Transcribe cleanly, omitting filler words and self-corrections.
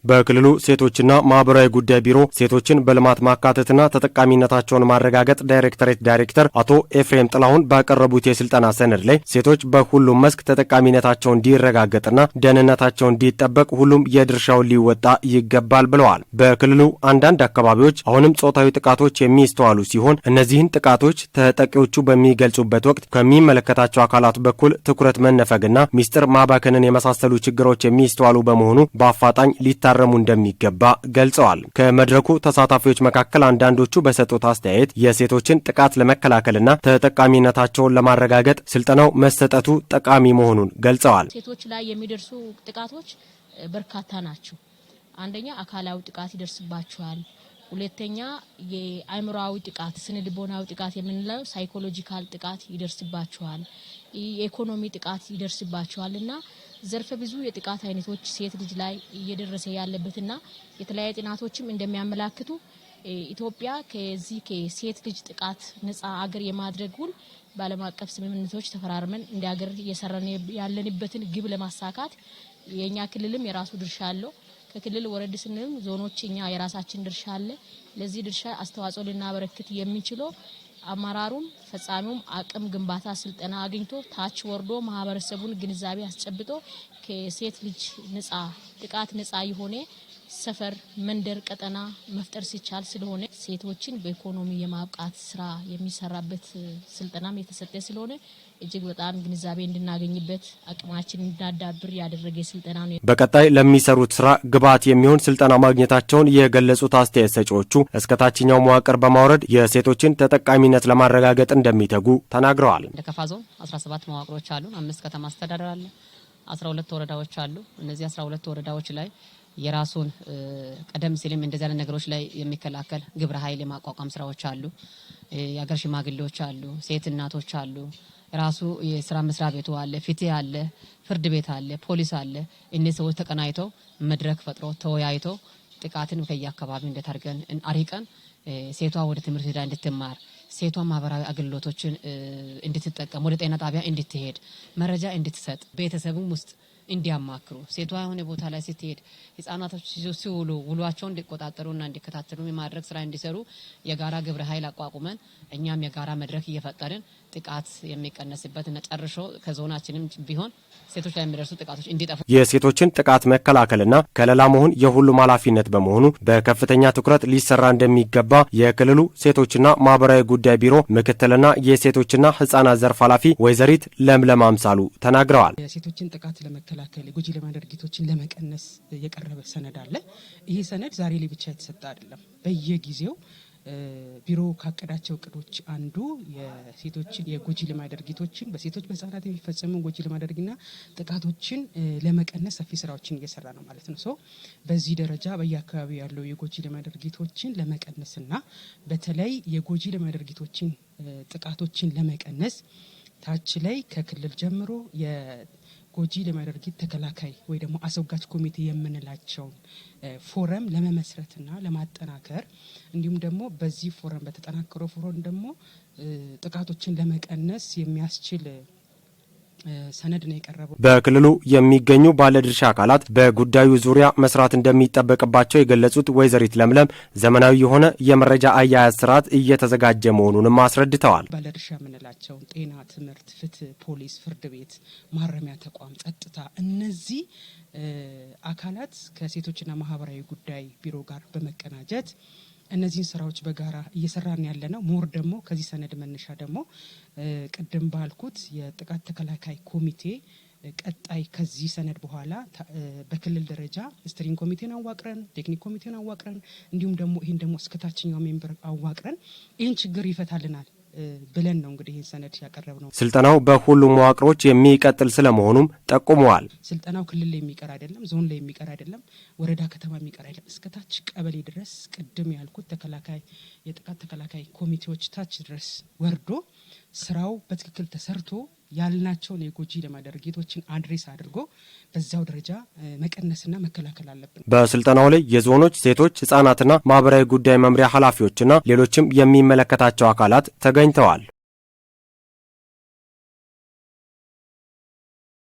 በክልሉ ሴቶችና ማህበራዊ ጉዳይ ቢሮ ሴቶችን በልማት ማካተትና ተጠቃሚነታቸውን ማረጋገጥ ዳይሬክቶሬት ዳይሬክተር አቶ ኤፍሬም ጥላሁን ባቀረቡት የስልጠና ሰነድ ላይ ሴቶች በሁሉም መስክ ተጠቃሚነታቸው እንዲረጋገጥና ደህንነታቸው እንዲጠበቅ ሁሉም የድርሻውን ሊወጣ ይገባል ብለዋል። በክልሉ አንዳንድ አካባቢዎች አሁንም ጾታዊ ጥቃቶች የሚስተዋሉ ሲሆን እነዚህን ጥቃቶች ተጠቂዎቹ በሚገልጹበት ወቅት ከሚመለከታቸው አካላት በኩል ትኩረት መነፈግና ሚስጥር ማባከንን የመሳሰሉ ችግሮች የሚስተዋሉ በመሆኑ በአፋጣኝ ሊታረሙ እንደሚገባ ገልጸዋል። ከመድረኩ ተሳታፊዎች መካከል አንዳንዶቹ በሰጡት አስተያየት የሴቶችን ጥቃት ለመከላከልና ተጠቃሚነታቸውን ለማረጋገጥ ስልጠናው መሰጠቱ ጠቃሚ መሆኑን ገልጸዋል። ሴቶች ላይ የሚደርሱ ጥቃቶች በርካታ ናቸው። አንደኛ አካላዊ ጥቃት ይደርስባቸዋል። ሁለተኛ የአእምሮአዊ ጥቃት፣ ስነልቦናዊ ጥቃት የምንለው ሳይኮሎጂካል ጥቃት ይደርስባቸዋል። የኢኮኖሚ ጥቃት ይደርስባቸዋልና ዘርፈ ብዙ የጥቃት አይነቶች ሴት ልጅ ላይ እየደረሰ ያለበትና የተለያዩ ጥናቶችም እንደሚያመላክቱ ኢትዮጵያ ከዚህ ከሴት ልጅ ጥቃት ነፃ አገር የማድረግ ሁሉ በዓለም አቀፍ ስምምነቶች ተፈራርመን እንደ አገር እየሰራን ያለንበትን ግብ ለማሳካት የኛ ክልልም የራሱ ድርሻ አለው። ከክልል ወረድ ስንልም ዞኖች እኛ የራሳችን ድርሻ አለ። ለዚህ ድርሻ አስተዋጽኦ ልናበረክት የሚችለው አመራሩም ፈጻሚውም አቅም ግንባታ ስልጠና አግኝቶ ታች ወርዶ ማህበረሰቡን ግንዛቤ አስጨብጦ ከሴት ልጅ ነፃ ጥቃት ነፃ የሆነ ሰፈር መንደር ቀጠና መፍጠር ሲቻል ስለሆነ ሴቶችን በኢኮኖሚ የማብቃት ስራ የሚሰራበት ስልጠናም የተሰጠ ስለሆነ እጅግ በጣም ግንዛቤ እንድናገኝበት አቅማችን እንድናዳብር ያደረገ ስልጠና ነው። በቀጣይ ለሚሰሩት ስራ ግብዓት የሚሆን ስልጠና ማግኘታቸውን የገለጹት አስተያየት ሰጪዎቹ እስከ ታችኛው መዋቅር በማውረድ የሴቶችን ተጠቃሚነት ለማረጋገጥ እንደሚተጉ ተናግረዋል። እንደ ከፋ ዞን 17 መዋቅሮች አሉ። 5 ከተማ አስተዳደር አለ። 12 ወረዳዎች አሉ። እነዚህ 12 ወረዳዎች ላይ የራሱን ቀደም ሲልም እንደዚህ አይነት ነገሮች ላይ የሚከላከል ግብረ ኃይል የማቋቋም ስራዎች አሉ። የአገር ሽማግሌዎች አሉ፣ ሴት እናቶች አሉ፣ ራሱ የስራ መስሪያ ቤቱ አለ፣ ፍትህ አለ፣ ፍርድ ቤት አለ፣ ፖሊስ አለ። እነዚህ ሰዎች ተቀናይተው መድረክ ፈጥሮ ተወያይተው ጥቃትን ከየአካባቢው እንደታርገን አሪቀን ሴቷ ወደ ትምህርት ሄዳ እንድትማር፣ ሴቷ ማህበራዊ አገልግሎቶችን እንድትጠቀም፣ ወደ ጤና ጣቢያ እንድትሄድ፣ መረጃ እንድትሰጥ፣ ቤተሰቡም ውስጥ እንዲያማክሩ፣ ሴቷ የሆነ ቦታ ላይ ስትሄድ ህፃናቶች ሲውሉ ውሏቸውን እንዲቆጣጠሩና እንዲከታተሉ የማድረግ ስራ እንዲሰሩ የጋራ ግብረ ኃይል አቋቁመን እኛም የጋራ መድረክ እየፈጠርን ጥቃት የሚቀነስበትና ጨርሾ ከዞናችንም ቢሆን ሴቶች ላይ የሚደርሱ ጥቃቶች እንዲጠፉ የሴቶችን ጥቃት መከላከልና ከለላ መሆን የሁሉም ኃላፊነት በመሆኑ በከፍተኛ ትኩረት ሊሰራ እንደሚገባ የክልሉ ሴቶችና ማህበራዊ ጉዳይ ቢሮ ምክትልና የሴቶችና ህጻናት ዘርፍ ኃላፊ ወይዘሪት ለምለም አምሳሉ ተናግረዋል። የሴቶችን ጥቃት ለመከላከል ጎጂ ልማድ ድርጊቶችን ለመቀነስ የቀረበ ሰነድ አለ። ይህ ሰነድ ዛሬ ላይ ብቻ የተሰጠ አይደለም። በየጊዜው ቢሮ ካቀዳቸው እቅዶች አንዱ የሴቶችን የጎጂ ልማድ ድርጊቶችን በሴቶች በህፃናት የሚፈጸሙ ጎጂ ልማድ ድርጊትና ጥቃቶችን ለመቀነስ ሰፊ ስራዎችን እየሰራ ነው ማለት ነው። ሶ በዚህ ደረጃ በየአካባቢው ያለው የጎጂ ልማድ ድርጊቶችን ለመቀነስና በተለይ የጎጂ ልማድ ድርጊቶችን ጥቃቶችን ለመቀነስ ታች ላይ ከክልል ጀምሮ የጎጂ ልማድ ድርጊት ተከላካይ ወይ ደግሞ አስወጋጅ ኮሚቴ የምንላቸውን ፎረም ለመመስረትና ለማጠናከር እንዲሁም ደግሞ በዚህ ፎረም በተጠናከረው ፎረም ደግሞ ጥቃቶችን ለመቀነስ የሚያስችል ሰነድ ነው የቀረበው። በክልሉ የሚገኙ ባለድርሻ አካላት በጉዳዩ ዙሪያ መስራት እንደሚጠበቅባቸው የገለጹት ወይዘሪት ለምለም ዘመናዊ የሆነ የመረጃ አያያዝ ስርዓት እየተዘጋጀ መሆኑንም አስረድተዋል። ባለድርሻ የምንላቸውን ጤና፣ ትምህርት፣ ፍትህ፣ ፖሊስ፣ ፍርድ ቤት፣ ማረሚያ ተቋም፣ ጸጥታ እነዚህ አካላት ከሴቶችና ማህበራዊ ጉዳይ ቢሮ ጋር በመቀናጀት እነዚህን ስራዎች በጋራ እየሰራን ያለ ነው። ሞር ደግሞ ከዚህ ሰነድ መነሻ ደግሞ ቅድም ባልኩት የጥቃት ተከላካይ ኮሚቴ ቀጣይ ከዚህ ሰነድ በኋላ በክልል ደረጃ ስትሪንግ ኮሚቴን አዋቅረን ቴክኒክ ኮሚቴን አዋቅረን እንዲሁም ደግሞ ይህን ደግሞ እስከታችኛው ሜምበር አዋቅረን ይህን ችግር ይፈታልናል ብለን ነው እንግዲህ ይህን ሰነድ ያቀረብነው። ስልጠናው በሁሉም መዋቅሮች የሚቀጥል ስለመሆኑም ጠቁመዋል። ስልጠናው ክልል ላይ የሚቀር አይደለም፣ ዞን ላይ የሚቀር አይደለም፣ ወረዳ ከተማ የሚቀር አይደለም፣ እስከታች ቀበሌ ድረስ ቅድም ያልኩት ተከላካይ የጥቃት ተከላካይ ኮሚቴዎች ታች ድረስ ወርዶ ስራው በትክክል ተሰርቶ ያልናቸውን የጎጂ ልማድ ድርጊቶችን አድሬስ አድርጎ በዛው ደረጃ መቀነስና መከላከል አለብን። በስልጠናው ላይ የዞኖች ሴቶች ህጻናትና ማህበራዊ ጉዳይ መምሪያ ኃላፊዎችና ሌሎችም የሚመለከታቸው አካላት ተገኝተዋል።